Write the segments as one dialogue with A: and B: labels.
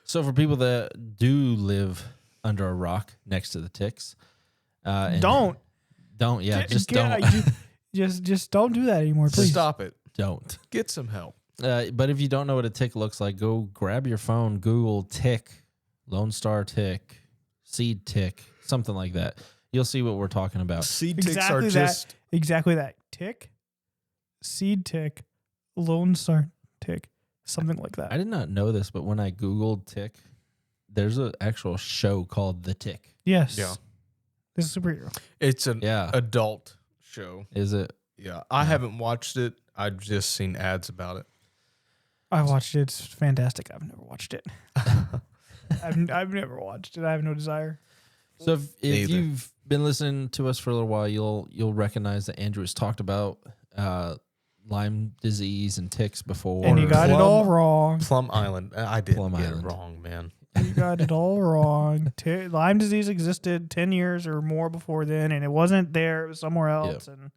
A: So for people that do live under a rock next to the ticks, and
B: Don't.
A: yeah, just
B: Get-
A: don't.
B: Just don't do that anymore, please.
C: Stop it.
A: Don't.
C: Get some help.
A: But if you don't know what a tick looks like, go grab your phone, Google tick, Lone Star tick, seed tick, something like that. You'll see what we're talking about.
C: Seed ticks
B: Exactly
C: are
B: that.
C: just
B: Exactly that. Tick, seed tick, Lone Star tick, something like that.
A: I did not know this, but when I Googled tick, there's an actual show called The Tick.
B: Yes.
C: Yeah.
B: This is a superhero.
C: it's an
A: Yeah.
C: adult show.
A: Is it?
C: Yeah. I haven't watched it. I've just seen ads about it.
B: I watched it. It's fantastic. I've never watched it. I've never watched it. I have no desire.
A: So if
C: Neither.
A: you've been listening to us for a little while, you'll recognize that Andrew has talked about Lyme disease and ticks before.
B: And you got it
C: Plum-
B: all wrong.
C: Plum Island. I didn't
A: Plum
C: get
A: Island.
C: it wrong, man.
B: You got it all wrong. Lyme disease existed 10 years or more before then, and it wasn't there. It was somewhere else. And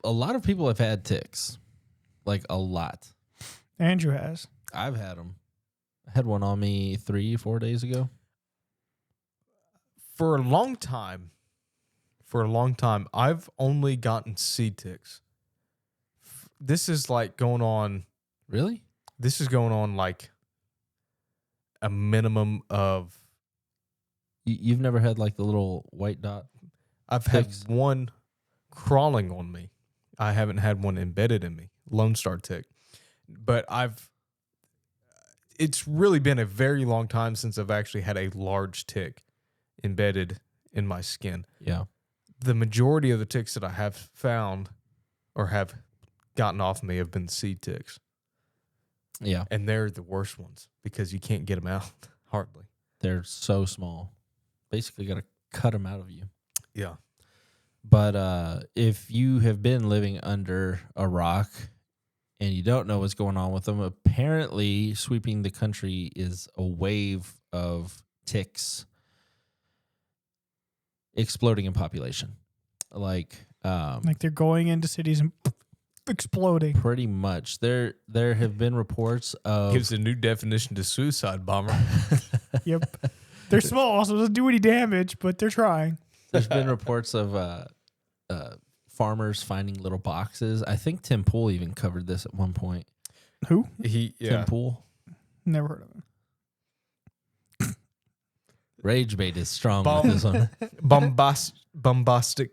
A: a lot of people have had ticks, like a lot.
B: Andrew has.
A: I've had them. I had one on me 3-4 days ago.
C: For a long time, I've only gotten seed ticks. This is like going on.
A: Really?
C: This is going on like a minimum of.
A: You've never had like the little white dot?
C: I've
A: Ticks.
C: had one crawling on me. I haven't had one embedded in me. Lone Star tick. But it's really been a very long time since I've actually had a large tick embedded in my skin.
A: Yeah.
C: The majority of the ticks that I have found or have gotten off me have been seed ticks.
A: Yeah.
C: And they're the worst ones because you can't get them out hardly.
A: They're so small. Basically got to cut them out of you.
C: Yeah.
A: But if you have been living under a rock and you don't know what's going on with them, apparently sweeping the country is a wave of ticks exploding in population. Like
B: They're going into cities and exploding.
A: pretty much. There have been reports of
C: Gives a new definition to suicide bomber.
B: Yep. They're small, so it doesn't do any damage, but they're trying.
A: there's been reports of farmers finding little boxes. I think Tim Pool even covered this at one point.
B: Who?
A: Tim Pool.
B: Never heard of him.
A: Rage bait is strong with this one.
C: Bombastic.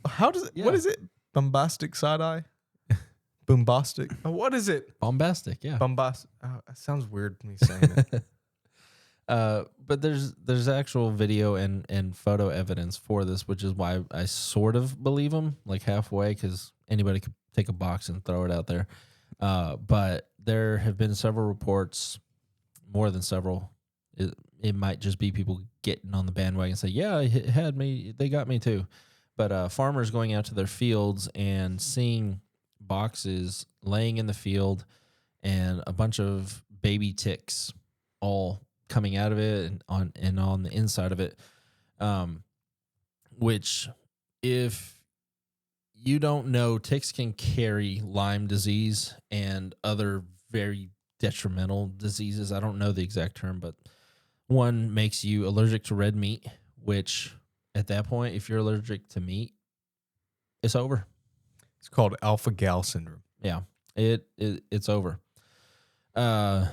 C: How does it?
A: Yeah.
C: What is it? Bombastic side eye. Bombastic. What is it?
A: Bombastic, yeah.
C: Bombastic. It sounds weird me saying it.
A: But there's actual video and photo evidence for this, which is why I sort of believe him, like halfway, because anybody could take a box and throw it out there. But there have been several reports, more than several. It might just be people getting on the bandwagon and say, yeah, it had me. They got me too. But farmers going out to their fields and seeing boxes laying in the field and a bunch of baby ticks all coming out of it and on the inside of it, which if you don't know, ticks can carry Lyme disease and other very detrimental diseases. I don't know the exact term, but one makes you allergic to red meat, which at that point, if you're allergic to meat, it's over.
C: It's called alpha-gal syndrome.
A: Yeah, it's over. But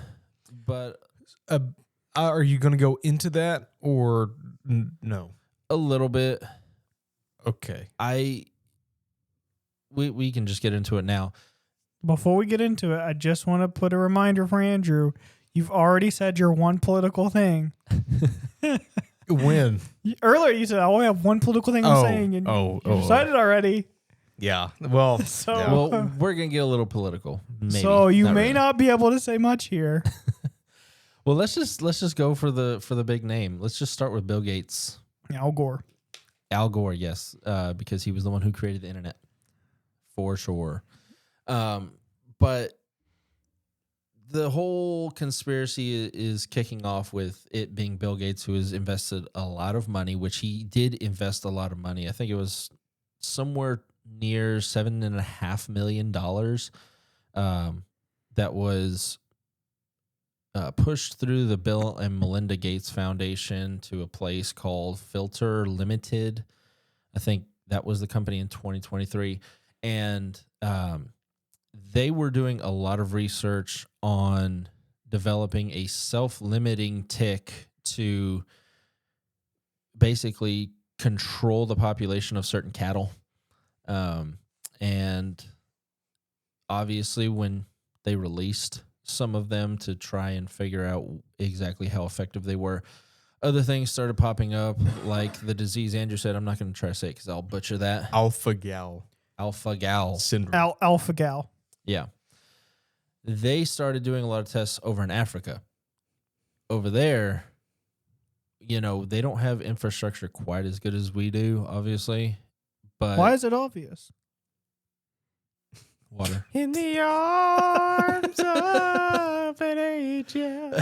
C: Are you going to go into that or no?
A: a little bit.
C: Okay.
A: We can just get into it now.
B: Before we get into it, I just want to put a reminder for Andrew. You've already said your one political thing.
C: When?
B: Earlier you said, I only have one political thing I'm saying, and you decided already.
C: Yeah. Well,
B: So,
C: yeah.
A: Well, we're gonna get a little political. Maybe.
B: so you may
A: really.
B: not be able to say much here.
A: Well, let's just go for the big name. Let's just start with Bill Gates.
B: Al Gore.
A: Al Gore, yes, because he was the one who created the internet, for sure. But the whole conspiracy is kicking off with it being Bill Gates, who has invested a lot of money, which he did invest a lot of money. I think it was somewhere near $7.5 million. That was pushed through the Bill and Melinda Gates Foundation to a place called Filter Limited. I think that was the company in 2023. And they were doing a lot of research on developing a self-limiting tick to basically control the population of certain cattle. And obviously when they released some of them to try and figure out exactly how effective they were, other things started popping up, like the disease Andrew said. I'm not going to try to say it because I'll butcher that.
C: Alpha-gal
A: syndrome.
B: Alpha-gal.
A: Yeah. They started doing a lot of tests over in Africa. Over there, you know, they don't have infrastructure quite as good as we do, obviously. But
B: why is it obvious?
A: Water.
C: In the arms of an angel.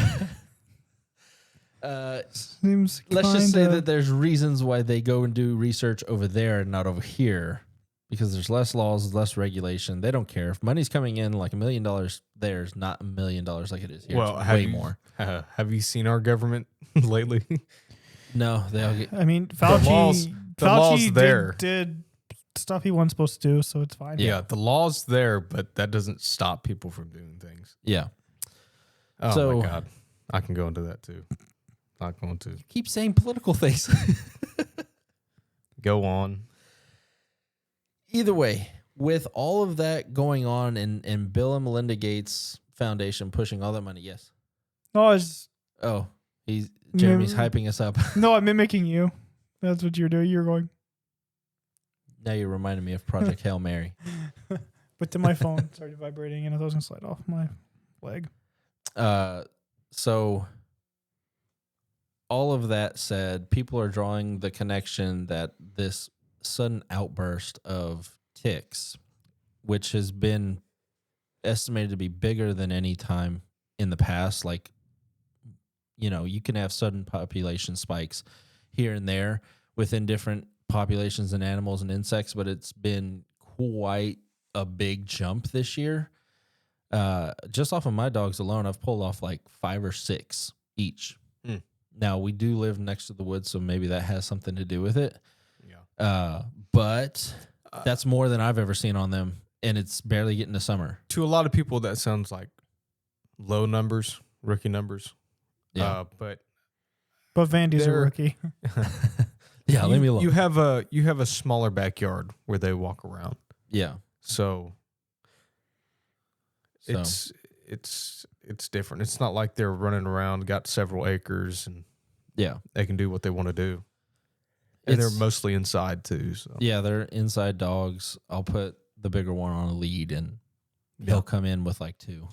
B: Seems
A: Let's just say
B: kinda-
A: that there's reasons why they go and do research over there and not over here, because there's less laws, less regulation. They don't care if money's coming in like $1 million. There's not $1 million like it is here.
C: Well,
A: it's way more.
C: Have you seen our government lately?
A: No, they all get.
B: I mean, Fauci.
C: The law's there.
B: Did stuff he wasn't supposed to do, so it's fine.
C: Yeah, the law's there, but that doesn't stop people from doing things.
A: Yeah.
C: Oh
A: So-
C: my God, I can go into that too. Not going to
A: Keep saying political things.
C: go on.
A: Either way, with all of that going on and Bill and Melinda Gates Foundation pushing all that money, yes.
B: No,
A: Jeremy's hyping us up.
B: no, I'm mimicking you. That's what you're doing. You're going.
A: Now you're reminding me of Project Hail Mary.
B: But then my phone started vibrating and I was going to slide off my leg.
A: So all of that said, people are drawing the connection that this sudden outburst of ticks, which has been estimated to be bigger than any time in the past, like, you know, you can have sudden population spikes here and there within different populations and animals and insects, but it's been quite a big jump this year. Just off of my dogs alone, I've pulled off like 5 or 6 each. Now, we do live next to the woods, so maybe that has something to do with it.
C: Yeah.
A: But that's more than I've ever seen on them, and it's barely getting to summer.
C: To a lot of people, that sounds like low numbers, rookie numbers.
A: Yeah.
C: But
B: Vandy's a
C: They're-
B: rookie.
A: Yeah, leave me alone.
C: You have a smaller backyard where they walk around.
A: Yeah.
C: So
A: So,
C: it's different. It's not like they're running around, got several acres, and
A: yeah.
C: they can do what they want to do. And they're
A: It's-
C: mostly inside too. So
A: Yeah, they're inside dogs. I'll put the bigger one on a lead, and he'll come in with like 2.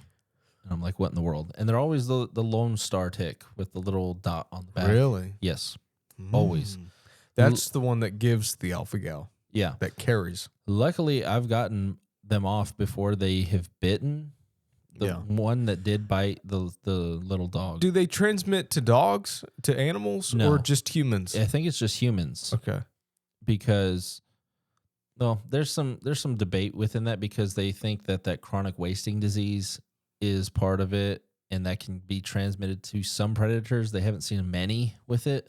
A: And I'm like, what in the world? And they're always the Lone Star tick with the little dot on the back.
C: Really?
A: Yes. Always.
C: That's the one that gives the alpha gal,
A: Yeah.
C: that carries.
A: Luckily, I've gotten them off before they have bitten. The
C: Yeah.
A: one that did bite the little dog.
C: Do they transmit to dogs, to animals,
A: No.
C: or just humans?
A: I think it's just humans.
C: Okay.
A: Because there's some debate within that, because they think that chronic wasting disease is part of it, and that can be transmitted to some predators. They haven't seen many with it,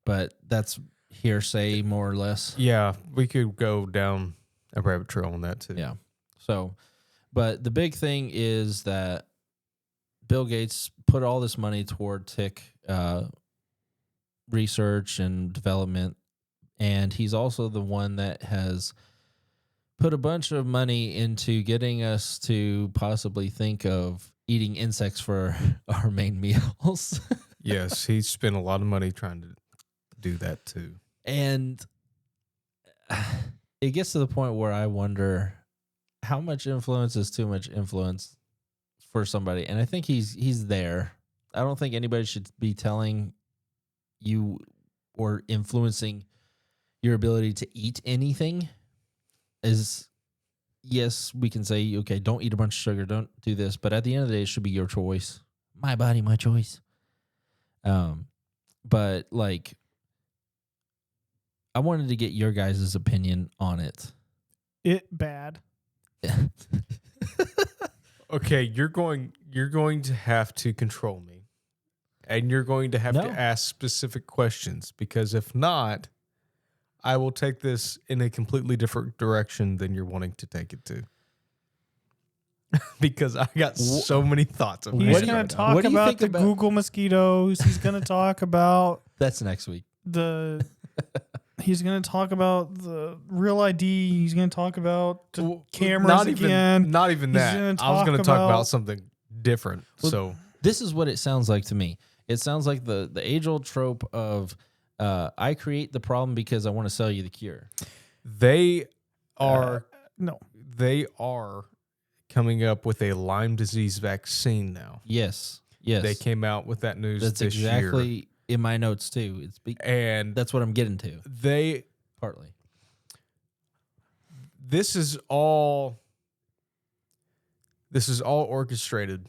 A: but that's hearsay more or less.
C: Yeah, we could go down a rabbit trail on that too.
A: Yeah. So, but the big thing is that Bill Gates put all this money toward tick research and development, and he's also the one that has put a bunch of money into getting us to possibly think of eating insects for our main meals.
C: Yes, he spent a lot of money trying to do that too.
A: And it gets to the point where I wonder how much influence is too much influence for somebody. And I think he's there. I don't think anybody should be telling you or influencing your ability to eat anything. Yes, we can say, okay, don't eat a bunch of sugar, don't do this, but at the end of the day, it should be your choice. My body, my choice. But like, I wanted to get your guys' opinion on it.
B: It bad.
C: Okay, you're going you're going to have to control me, and you're going to have
A: No.
C: to ask specific questions, because if not, I will take this in a completely different direction than you're wanting to take it to. Because I got so many thoughts of
B: He's
C: it
B: going
C: right
B: to
C: now.
B: talk
A: What do you
B: about
A: think
B: the
A: about-
B: Google mosquitoes. He's going to talk about
A: That's next week.
B: the. He's going to talk about the Real ID. He's going to talk about the
C: Well,
B: cameras
C: not
B: again.
C: Even, not even
B: He's
C: that.
B: gonna
C: I was going to
B: talk
C: talk about
B: about-
C: something different.
A: Well,
C: so
A: This is what it sounds like to me. It sounds like the age-old trope of I create the problem because I want to sell you the cure.
C: they are
B: No.
C: they are coming up with a Lyme disease vaccine now.
A: Yes. Yes.
C: They came out with that news
A: That's
C: this
A: exactly
C: year.
A: in my notes too.
C: And
A: That's what I'm getting to,
C: they
A: partly.
C: this is all orchestrated,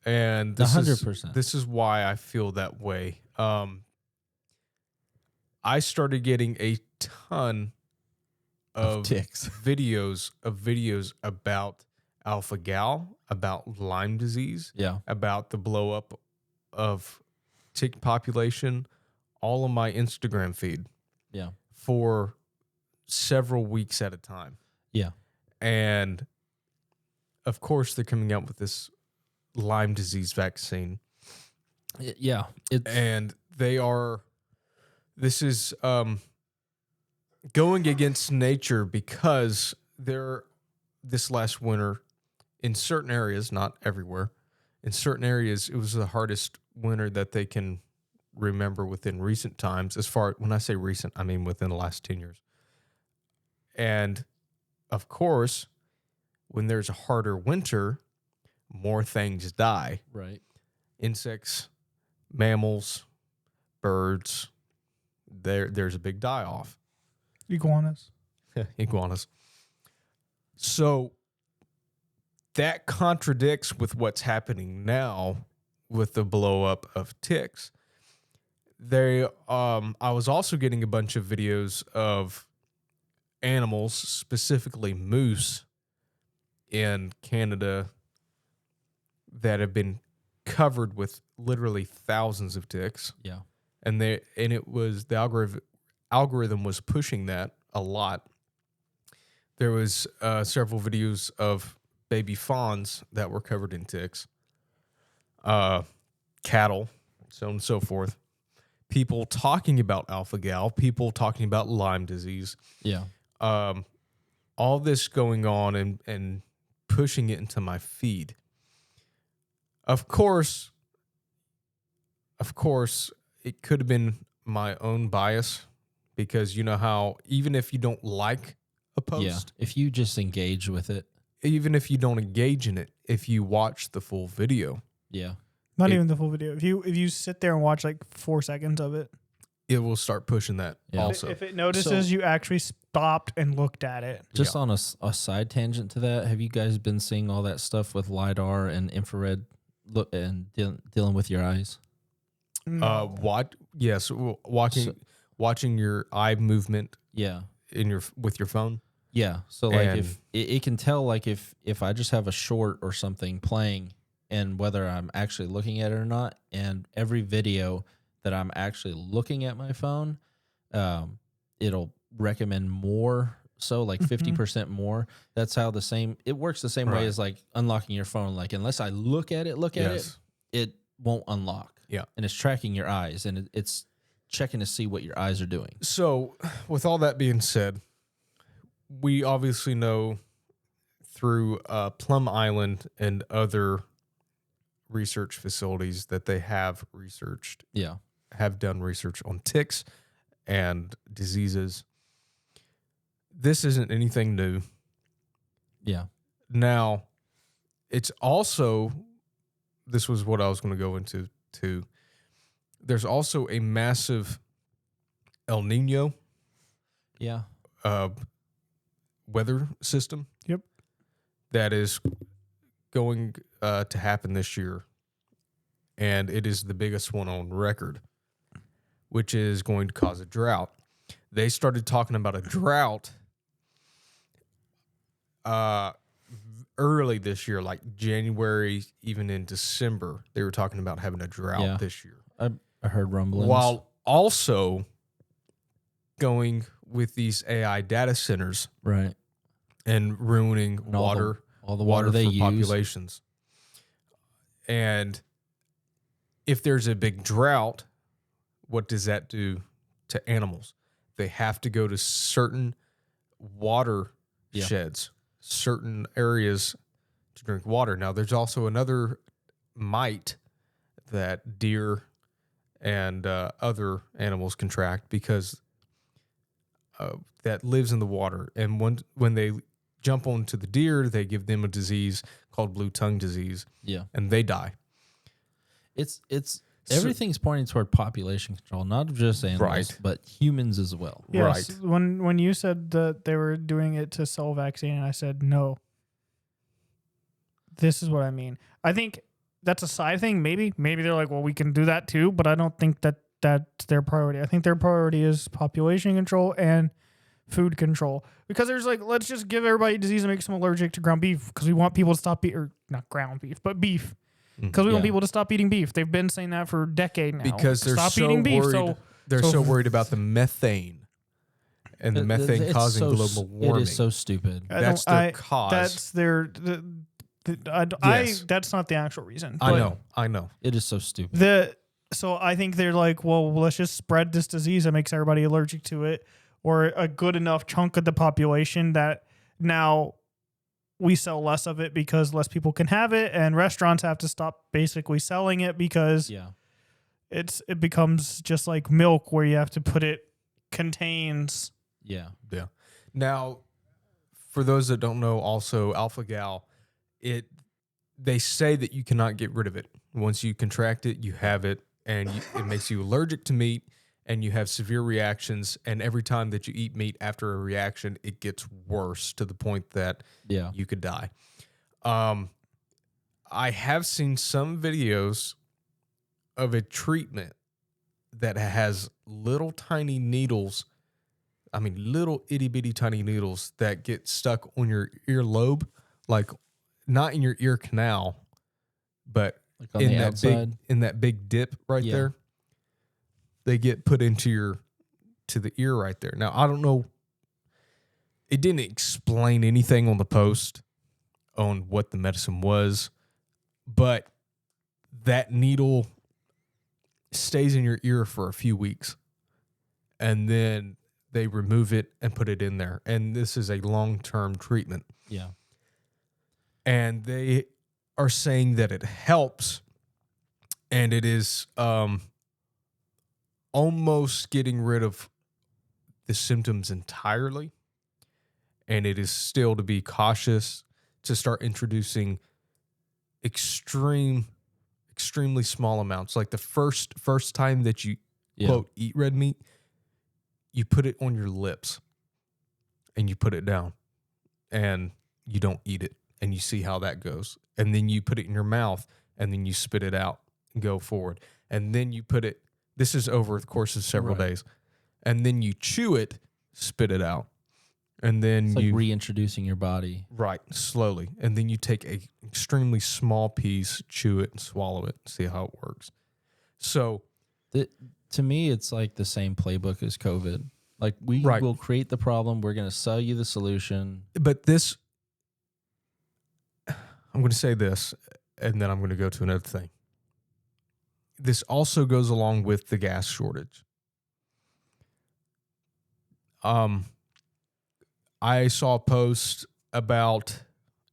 C: and this is
A: 100%.
C: this is why I feel that way. I started getting a ton of
A: ticks.
C: videos about alpha gal, about Lyme disease,
A: Yeah.
C: about the blow up of tick population, all on my Instagram feed
A: Yeah.
C: for several weeks at a time.
A: Yeah.
C: And of course, they're coming out with this Lyme disease vaccine.
A: Yeah.
C: And this is going against nature, because this last winter, in certain areas, not everywhere, in certain areas, it was the hardest winter that they can remember within recent times. When I say recent, I mean within the last 10 years. And of course, when there's a harder winter, more things die.
A: Right.
C: Insects, mammals, birds, there's a big die-off.
B: Iguanas.
C: Iguanas. So that contradicts with what's happening now with the blow up of ticks. I was also getting a bunch of videos of animals, specifically moose in Canada, that have been covered with literally thousands of ticks.
A: Yeah.
C: And it was the algorithm was pushing that a lot. There was several videos of baby fawns that were covered in ticks, cattle, so on and so forth. People talking about alpha gal, people talking about Lyme disease.
A: Yeah.
C: All this going on and pushing it into my feed. Of course, it could have been my own bias, because you know how even if you don't like a post,
A: Yeah. If you just engage with it.
C: even if you don't engage in it, if you watch the full video,
A: Yeah.
B: Not even the full video. If you sit there and watch like 4 seconds of it,
C: it will start pushing that
A: Yeah.
C: also.
B: if it notices you actually stopped and looked at it.
A: Just
C: Yeah.
A: on a side tangent to that, have you guys been seeing all that stuff with LiDAR and infrared look and dealing with your eyes?
B: No.
C: Watching your eye movement
A: Yeah.
C: with your phone.
A: Yeah. So like
C: And-
A: if it can tell, like if I just have a short or something playing and whether I'm actually looking at it or not, and every video that I'm actually looking at my phone, it'll recommend more. So like 50% more. That's how it works the same way
C: Right.
A: as like unlocking your phone. Like unless I look at
C: Yes.
A: it won't unlock.
C: Yeah.
A: And it's tracking your eyes and it's checking to see what your eyes are doing.
C: So, with all that being said, we obviously know through Plum Island and other research facilities that they have
A: Yeah.
C: done research on ticks and diseases. This isn't anything new.
A: Yeah.
C: Now, it's also, this was what I was going to go into too. There's also a massive El Nino
A: Yeah.
C: weather system.
B: Yep.
C: That is going to happen this year. And it is the biggest one on record, which is going to cause a drought. They started talking about a drought early this year, like January, even in December, they were talking about having a drought this year.
A: I heard rumblings.
C: While also going with these AI data centers,
A: right,
C: and ruining
A: and
C: water,
A: all the water they
C: for
A: use.
C: populations. And if there's a big drought, what does that do to animals? They have to go to certain water sheds, certain areas to drink water. Now, there's also another mite that deer and other animals contract because that lives in the water. And when they jump onto the deer, they give them a disease called blue tongue disease.
A: Yeah.
C: And they die.
A: It's everything's pointing toward population control, not just animals, but humans as well.
B: Yes.
C: Right.
B: When you said that they were doing it to sell vaccine, I said no. This is what I mean. I think that's a side thing. Maybe they're like, well, we can do that too, but I don't think that's their priority. I think their priority is population control and food control, because there's like, let's just give everybody a disease and make them allergic to ground beef because we want people to stop or not ground beef, but beef, because we want people to stop eating beef. They've been saying that for a decade now.
C: Because they're
B: stop
C: so
B: eating beef.
C: worried. They're so worried about the methane and the methane causing global warming.
A: It is so stupid.
C: That's their cause.
B: That's their. That's not the actual reason.
C: I know.
A: It is so stupid.
B: So I think they're like, well, let's just spread this disease that makes everybody allergic to it, or a good enough chunk of the population that now we sell less of it because less people can have it, and restaurants have to stop basically selling it because it becomes just like milk where you have to put it contains.
A: Yeah.
C: Now, for those that don't know, also alpha-gal, they say that you cannot get rid of it. Once you contract it, you have it, and it makes you allergic to meat, and you have severe reactions. And every time that you eat meat after a reaction, it gets worse to the point that you could die. I have seen some videos of a treatment that has little tiny needles. I mean, little itty bitty tiny needles that get stuck on your earlobe, like not in your ear canal, but
A: like on
C: in
A: the
C: that
A: outside.
C: in that big dip right there. They get put into the ear right there. Now, I don't know. It didn't explain anything on the post on what the medicine was, but that needle stays in your ear for a few weeks, and then they remove it and put it in there. And this is a long-term treatment.
A: Yeah.
C: And they are saying that it helps, and it is almost getting rid of the symptoms entirely. And it is still to be cautious to start introducing extremely small amounts. Like the first time that you quote eat red meat, you put it on your lips and you put it down and you don't eat it, and you see how that goes. And then you put it in your mouth and then you spit it out and go forward. And then you put it, this is over the course of several days. And then you chew it, spit it out. And then
A: it's like reintroducing your body.
C: Right, slowly. And then you take a extremely small piece, chew it, and swallow it, and see how it works. So,
A: to me, it's like the same playbook as COVID. Like, we will create the problem. We're going to sell you the solution.
C: But this, I'm going to say this, and then I'm going to go to another thing. This also goes along with the gas shortage. I saw a post about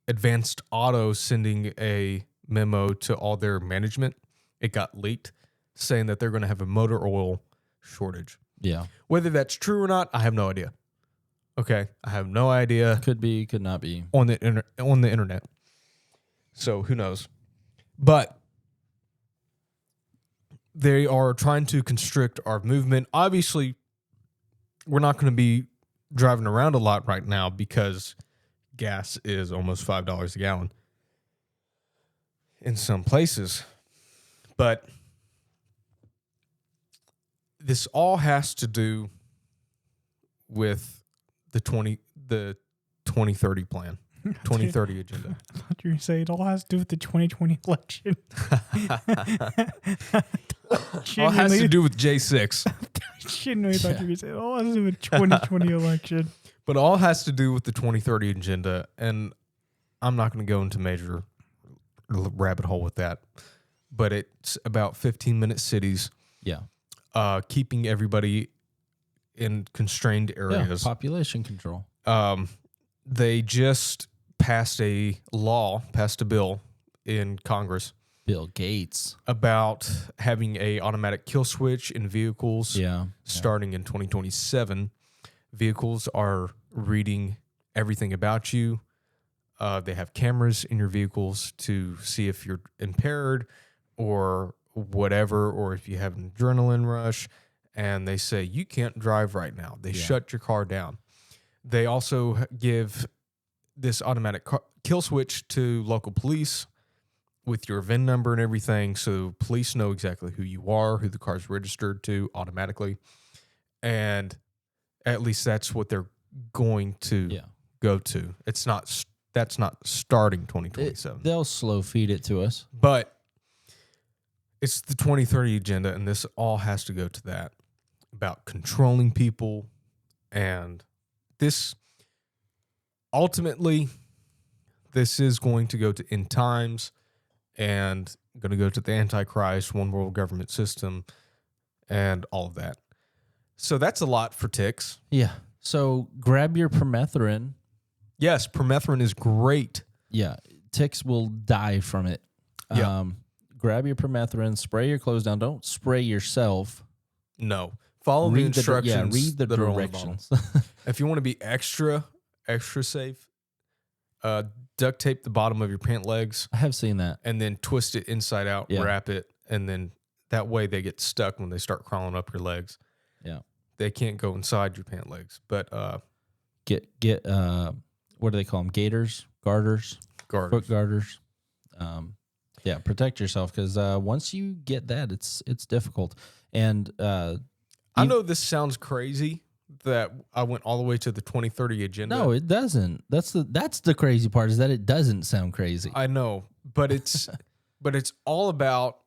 C: Advanced Auto sending a memo to all their management. It got leaked, saying that they're going to have a motor oil shortage.
A: Yeah.
C: Whether that's true or not, I have no idea. Okay, I have no idea.
A: Could be, could not be.
C: On the internet. So who knows? But they are trying to constrict our movement. Obviously, we're not going to be driving around a lot right now because gas is almost $5 a gallon in some places. But this all has to do with the 2030 plan. 2030 agenda.
B: I thought you were saying it all has to do with the 2020 election.
C: All has to do with J6.
B: Genuinely thought you were going to say it all has to do with 2020 election.
C: But all has to do with the 2030 agenda. And I'm not going to go into major rabbit hole with that. But it's about 15-minute cities.
A: Yeah.
C: Keeping everybody in constrained areas.
A: Yeah, population control.
C: They just passed a bill in Congress.
A: Bill Gates.
C: About having a automatic kill switch in vehicles.
A: Yeah.
C: Starting in 2027. Vehicles are reading everything about you. They have cameras in your vehicles to see if you're impaired or whatever, or if you have an adrenaline rush, and they say you can't drive right now. They shut your car down. They also give this automatic kill switch to local police with your VIN number and everything, so police know exactly who you are, who the car's registered to automatically, and at least that's what they're going to go to. That's not starting 2027.
A: They'll slow feed it to us.
C: But it's the 2030 agenda, and this all has to go to that, about controlling people. And this, ultimately, this is going to go to end times and going to go to the Antichrist, one world government system, and all of that. So that's a lot for ticks.
A: Yeah. So grab your permethrin.
C: Yes, permethrin is great.
A: Yeah. Ticks will die from it.
C: Yeah.
A: Grab your permethrin, spray your clothes down. Don't spray yourself.
C: No. Follow the instructions.
A: Read the
C: that
A: directions.
C: Are on the bottle. If you want to be extra safe, duct tape the bottom of your pant legs.
A: I have seen that.
C: And then twist it inside out, wrap it, and then that way they get stuck when they start crawling up your legs.
A: Yeah.
C: They can't go inside your pant legs. But
A: get what do they call them? Garters, foot garters. Yeah, protect yourself, because once you get that, it's difficult. And
C: I know this sounds crazy that I went all the way to the 2030 agenda.
A: No, it doesn't. That's the crazy part, is that it doesn't sound crazy.
C: I know, but it's all about.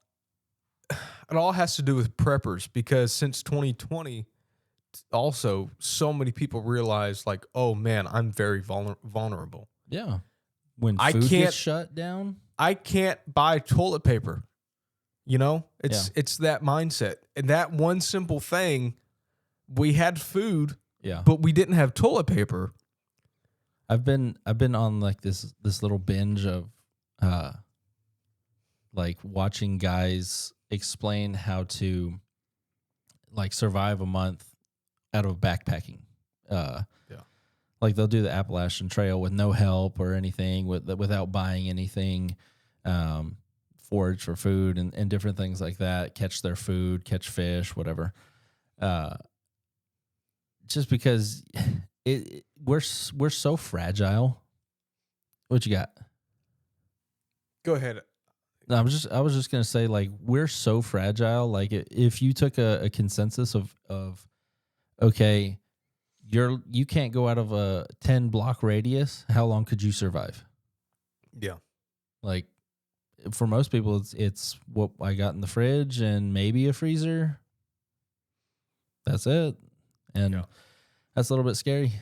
C: It all has to do with preppers, because since 2020, also so many people realize, like, oh man, I'm very vulnerable.
A: Yeah, when food gets shut down,
C: I can't buy toilet paper. You know, it's that mindset, and that one simple thing. We had food, but we didn't have toilet paper.
A: I've been on like this little binge of like watching guys explain how to like survive a month out of backpacking. Like they'll do the Appalachian Trail with no help or anything, without buying anything, forage for food and different things like that, catch their food, catch fish, whatever. Just because we're so fragile. What you got?
C: Go ahead.
A: No, I was just gonna say, like, we're so fragile. Like, if you took a consensus of okay, you can't go out of a 10-block radius, how long could you survive?
C: Yeah.
A: Like, for most people, it's what I got in the fridge and maybe a freezer. That's it. And that's a little bit scary.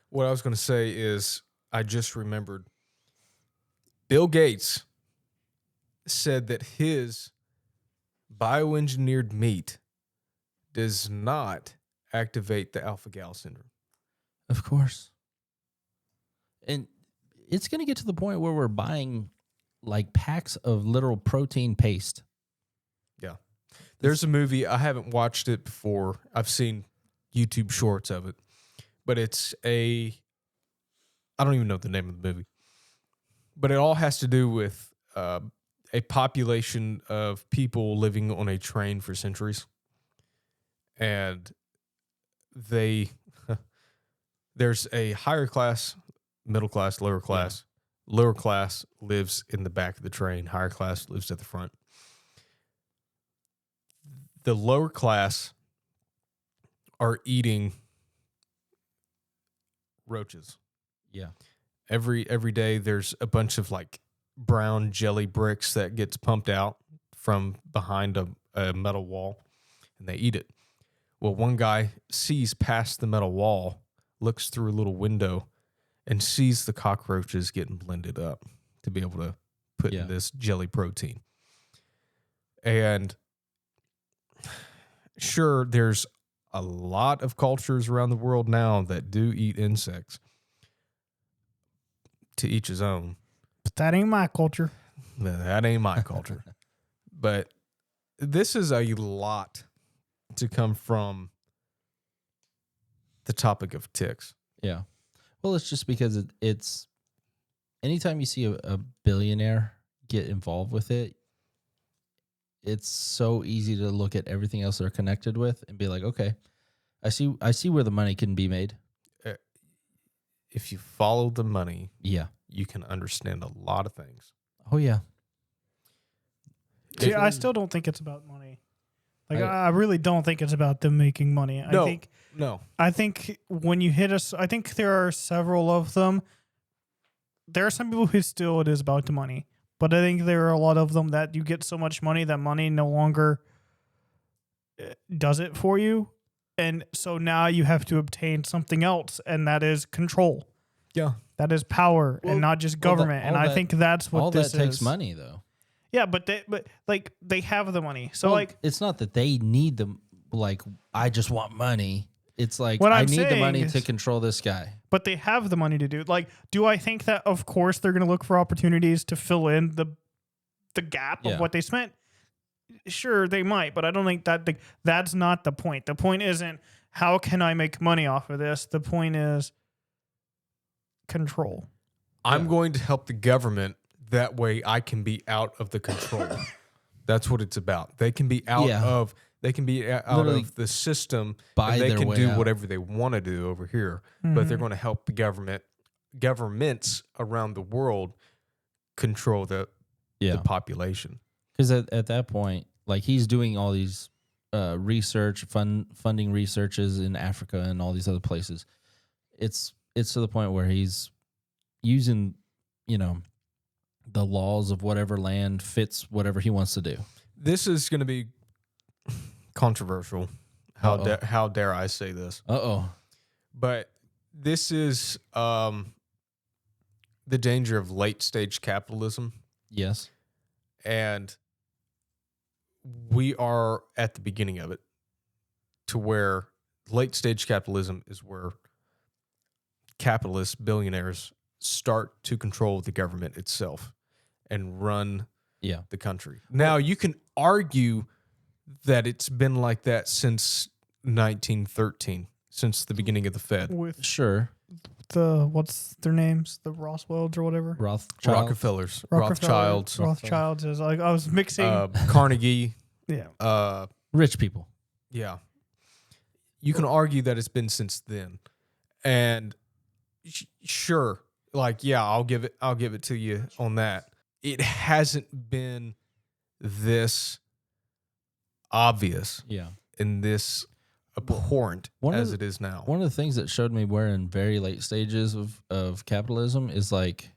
C: What I was going to say is, I just remembered Bill Gates said that his bioengineered meat does not activate the alpha-gal syndrome.
A: Of course. And it's going to get to the point where we're buying like packs of literal protein paste.
C: Yeah. There's a movie, I haven't watched it before. I've seen YouTube shorts of it, but I don't even know the name of the movie, but it all has to do with a population of people living on a train for centuries. And there's a higher class, middle class, lower class. Yeah. Lower class lives in the back of the train. Higher class lives at the front. The lower class are eating roaches.
A: Yeah.
C: Every day there's a bunch of like brown jelly bricks that gets pumped out from behind a metal wall, and they eat it. Well, one guy sees past the metal wall, looks through a little window, and sees the cockroaches getting blended up to be able to put in this jelly protein. And sure, there's a lot of cultures around the world now that do eat insects. To each his own.
B: But that ain't my culture.
C: That ain't my culture. But this is a lot to come from the topic of ticks.
A: Yeah. Well, it's just because it's anytime you see a billionaire get involved with it, it's so easy to look at everything else they're connected with and be like, okay, I see where the money can be made.
C: If you follow the money,
A: you
C: can understand a lot of things.
A: Oh, yeah.
B: See, I still don't think it's about money. Like, I really don't think it's about them making money. I think when you hit us, I think there are several of them. There are some people who still it is about the money. But I think there are a lot of them that you get so much money that money no longer does it for you. And so now you have to obtain something else, and that is control.
C: Yeah.
B: That is power and not just government. And I think that's what this is.
A: All that takes money, though.
B: Yeah, but they have the money. So
A: it's not that they need them. Like, I just want money. It's like,
B: what
A: I
B: I'm
A: need the
B: saying
A: money
B: is-
A: to control this guy.
B: But they have the money to do it. Like, do I think that, of course, they're going to look for opportunities to fill in the gap of what they spent? Sure, they might, but I don't think that's not the point. The point isn't, how can I make money off of this? The point is control.
C: I'm going to help the government. That way I can be out of the control. That's what it's about. They can be out of... They can be out
A: Literally
C: of the system,
A: buy
C: and they
A: their
C: can
A: way
C: do
A: out.
C: whatever they want to do over here. But they're going to help the governments around the world control the population.
A: Because at that point, like, he's doing all these research, funding researches in Africa and all these other places. It's to the point where he's using, the laws of whatever land fits whatever he wants to do.
C: This is going to be controversial. How dare I say this? But this is the danger of late stage capitalism.
A: Yes.
C: And we are at the beginning of it, to where late stage capitalism is where capitalists, billionaires, start to control the government itself and run the country. Now, you can argue that it's been like that since 1913, since the beginning of the Fed.
B: With
A: Sure.
B: what's their names? The Roswells or whatever?
C: Rockefellers. Rothschilds.
B: Rothschilds is like, I was mixing.
C: Carnegie.
B: Yeah.
A: Rich people.
C: Yeah. You can argue that it's been since then. And sure, like, I'll give it to you on that. It hasn't been this obvious and this abhorrent as it is now.
A: One of the things that showed me we're in very late stages of capitalism is like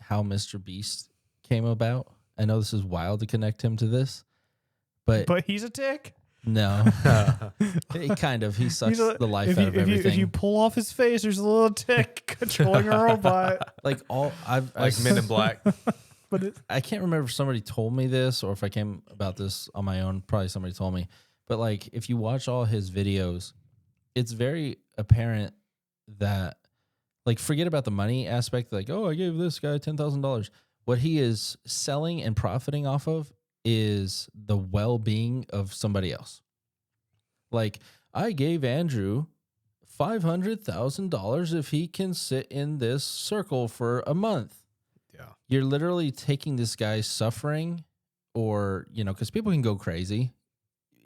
A: how Mr. Beast came about. I know this is wild to connect him to this, but
B: he's a tick.
A: No, he sucks the life out of everything.
B: If you pull off his face, there's a little tick controlling a robot.
A: Like
C: Men in Black.
B: But
A: I can't remember if somebody told me this or if I came about this on my own. Probably somebody told me. But like, if you watch all his videos, it's very apparent that, like, forget about the money aspect. Like, oh, I gave this guy $10,000. What he is selling and profiting off of is the well-being of somebody else. Like, I gave Andrew $500,000 if he can sit in this circle for a month. You're literally taking this guy's suffering, or, because people can go crazy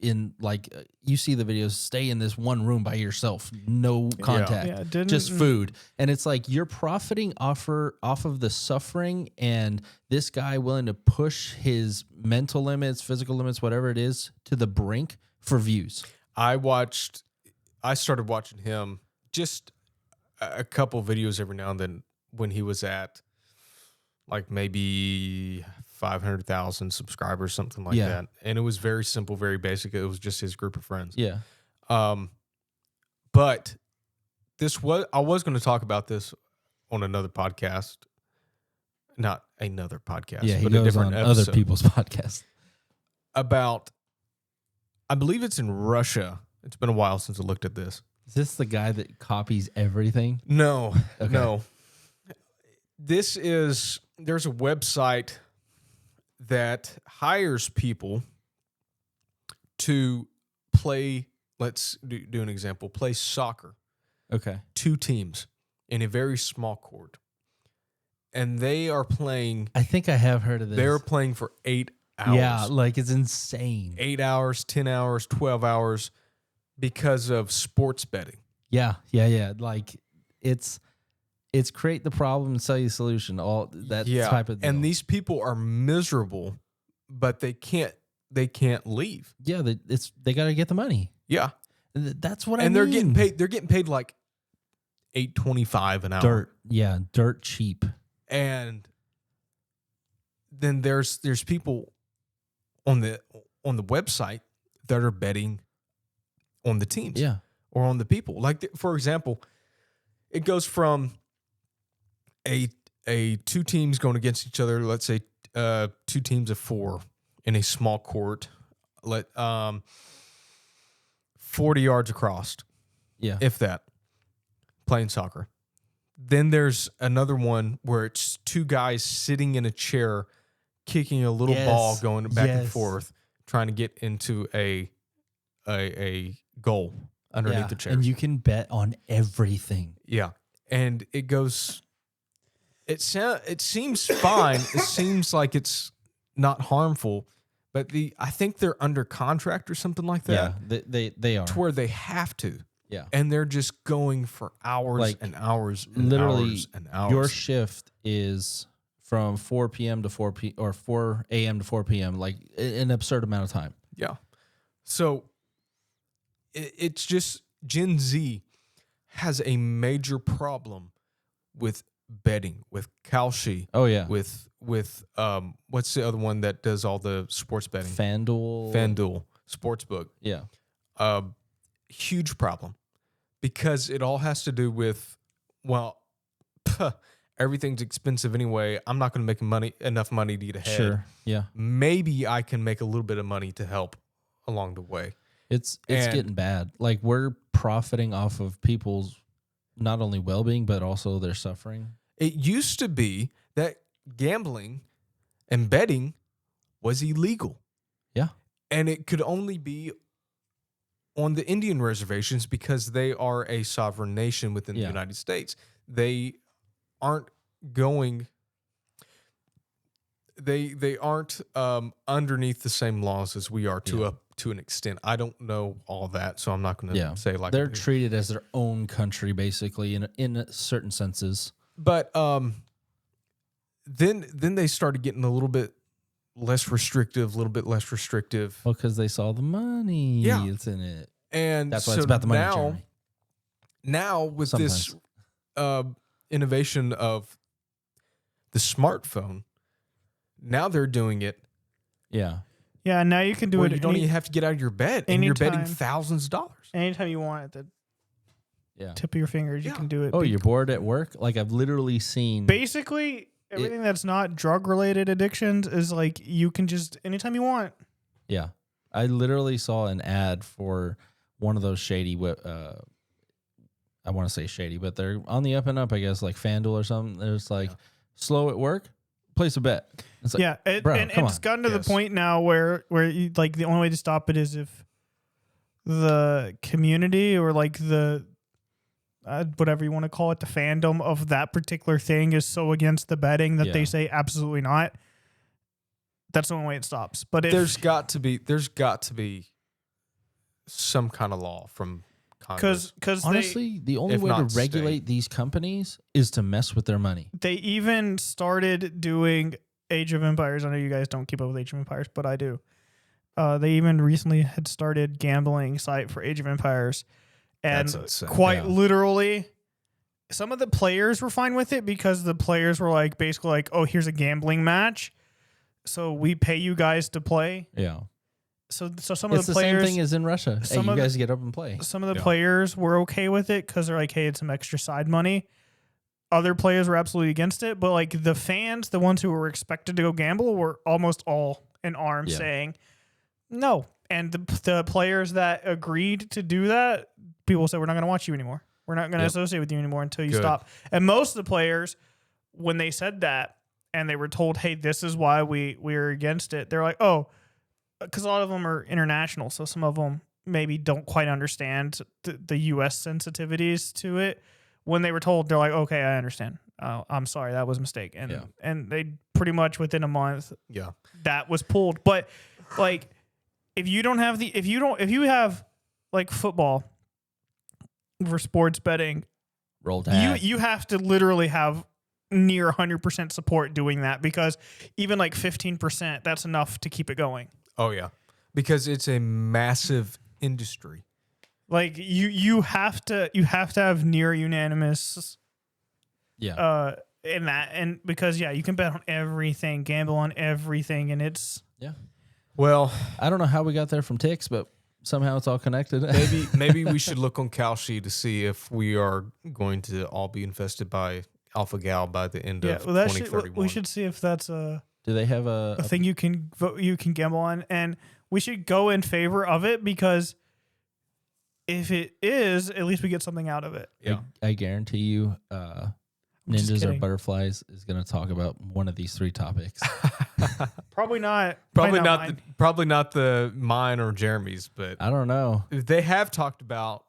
A: in, like, you see the videos, stay in this one room by yourself, no contact, just food. And it's like, you're profiting off of the suffering, and this guy willing to push his mental limits, physical limits, whatever it is, to the brink for views.
C: I started watching him, just a couple videos every now and then, when he was at like maybe 500,000 subscribers, something like that. And it was very simple, very basic. It was just his group of friends.
A: Yeah.
C: But I was going to talk about this on another podcast, not another podcast,
A: Yeah, he
C: but
A: goes
C: a different
A: on
C: episode
A: other people's podcasts.
C: about, I believe it's in Russia. It's been a while since I looked at this.
A: Is this the guy that copies everything?
C: No,
A: Okay.
C: no. There's a website that hires people to play, let's do an example, play soccer.
A: Okay.
C: 2 teams in a very small court. And they are playing,
A: I think I have heard of this.
C: they're playing for 8 hours.
A: Yeah, like it's insane.
C: 8 hours, 10 hours, 12 hours because of sports betting.
A: Yeah. Like it's create the problem and sell you a solution. All that type of deal.
C: And these people are miserable, but they can't leave.
A: Yeah, they got to get the money.
C: Yeah.
A: That's what I mean.
C: And they're getting paid like $8.25 an hour.
A: Dirt cheap.
C: And then there's people on the website that are betting on the teams.
A: Yeah.
C: Or on the people. Like for example, it goes from a 2 teams going against each other, let's say 2 teams of 4 in a small court, 40 yards across.
A: Yeah.
C: If that, playing soccer. Then there's another one where it's 2 guys sitting in a chair, kicking a little ball, going back and forth, trying to get into a goal underneath the chair.
A: And you can bet on everything.
C: Yeah. And it goes, it seems fine. It seems like it's not harmful, but I think they're under contract or something like that.
A: Yeah, they are.
C: To where they have to.
A: Yeah.
C: And they're just going for hours and hours and
A: literally
C: hours and hours.
A: Your shift is from 4 p.m. to 4 p. or 4 a.m. to 4 p.m. like an absurd amount of time.
C: Yeah. So it's just Gen Z has a major problem with betting, with Kalshi.
A: Oh yeah.
C: With what's the other one that does all the sports betting?
A: FanDuel
C: Sportsbook.
A: Yeah.
C: Huge problem because it all has to do with, well, everything's expensive anyway. I'm not going to make enough money to get ahead.
A: Sure. Yeah.
C: Maybe I can make a little bit of money to help along the way.
A: It's getting bad. Like we're profiting off of people's not only well-being but also their suffering.
C: It used to be that gambling and betting was illegal.
A: Yeah.
C: And it could only be on the Indian reservations because they are a sovereign nation within the United States. They aren't going. They aren't underneath the same laws as we are to an extent. I don't know all that, so I'm not going to say like
A: they're treated as their own country basically in certain senses.
C: But then they started getting a little bit less restrictive.
A: Well, because they saw the money that's in it.
C: And
A: that's why it's about the money, Jeremy.
C: Now with this innovation of the smartphone, now they're doing it.
B: Yeah. Yeah, now you can do it.
C: You don't even have to get out of your bed, and you're betting thousands of dollars.
B: Anytime you want at the tip of your fingers, you can do it.
A: Oh, you're bored at work? Like I've literally seen.
B: Basically, everything that's not drug-related addictions is like you can just anytime you want.
A: Yeah, I literally saw an ad for one of those shady. I want to say shady, but they're on the up and up. I guess like FanDuel or something. There's like slow at work, place a bet. It's like,
B: it's gotten to the point now where you, like the only way to stop it is if the community or like the whatever you want to call it, the fandom of that particular thing is so against the betting that they say absolutely not. That's the only way it stops. But
C: there's got to be some kind of law from Congress.
B: Because
A: honestly, the only way to regulate these companies is to mess with their money.
B: They even started doing Age of Empires. I know you guys don't keep up with Age of Empires, but I do. They even recently had started gambling site for Age of Empires. And quite literally, some of the players were fine with it because the players were like basically like, oh, here's a gambling match, so we pay you guys to play.
A: Yeah.
B: So some of
A: It's
B: the
A: the same
B: players,
A: thing as in Russia. Hey,
B: some
A: you
B: of
A: guys get up and play.
B: some of the players were okay with it because they're like, hey, it's some extra side money. Other players were absolutely against it, but like the fans, the ones who were expected to go gamble, were almost all in arms saying no. And the players that agreed to do that, people said, we're not going to watch you anymore. We're not going to associate with you anymore until you stop. And most of the players, when they said that and they were told, hey, this is why we're against it, they're like, oh, because a lot of them are international. So some of them maybe don't quite understand the U.S. sensitivities to it. When they were told, they're like, okay, I understand. I'm sorry, that was a mistake. And they pretty much within a month, that was pulled. But like, if you have like football for sports betting,
A: Roll Tide.
B: you have to literally have near 100% support doing that, because even like 15%, that's enough to keep it going.
C: Oh yeah, because it's a massive industry.
B: Like you have to have near unanimous in that, and because you can bet on everything, gamble on everything, and it's
C: Well,
A: I don't know how we got there from ticks, but somehow it's all connected.
C: maybe we should look on Kalshi to see if we are going to all be infested by alpha gal by the end of 2031.
B: we should see if that's a
A: Do they have
B: a thing you can gamble on, and we should go in favor of it, because if it is, at least we get something out of it.
C: Yeah,
A: I guarantee you, Ninjas or Butterflies is going to talk about one of these three topics.
B: Probably not.
C: Probably not the mine or Jeremy's, but
A: I don't know.
C: they have talked about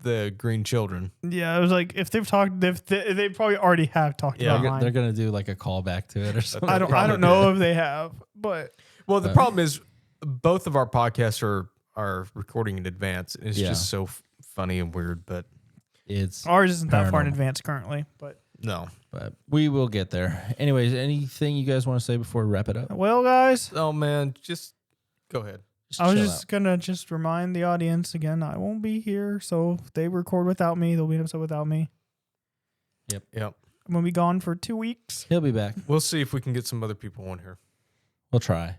C: the green children.
B: Yeah, it was like if they've talked, they probably already have talked about mine.
A: They're going to do like a callback to it or something.
B: I don't know if they have, but
C: the problem is both of our podcasts are recording in advance. It's just so funny and weird, but
B: ours isn't that far in advance currently, but
C: no.
A: But we will get there. Anyways, anything you guys want to say before we wrap it up?
B: Well, guys.
C: Oh man, just go ahead.
B: I was just gonna remind the audience again, I won't be here, so if they record without me, they'll be an episode without me.
C: Yep.
B: I'm gonna be gone for 2 weeks.
A: He'll be back.
C: We'll see if we can get some other people on here.
A: We'll try.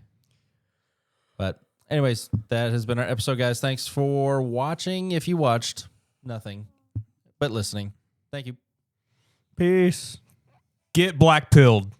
A: But anyways, that has been our episode, guys. Thanks for watching. If you watched, nothing but listening. Thank you.
B: Peace.
C: Get black pilled.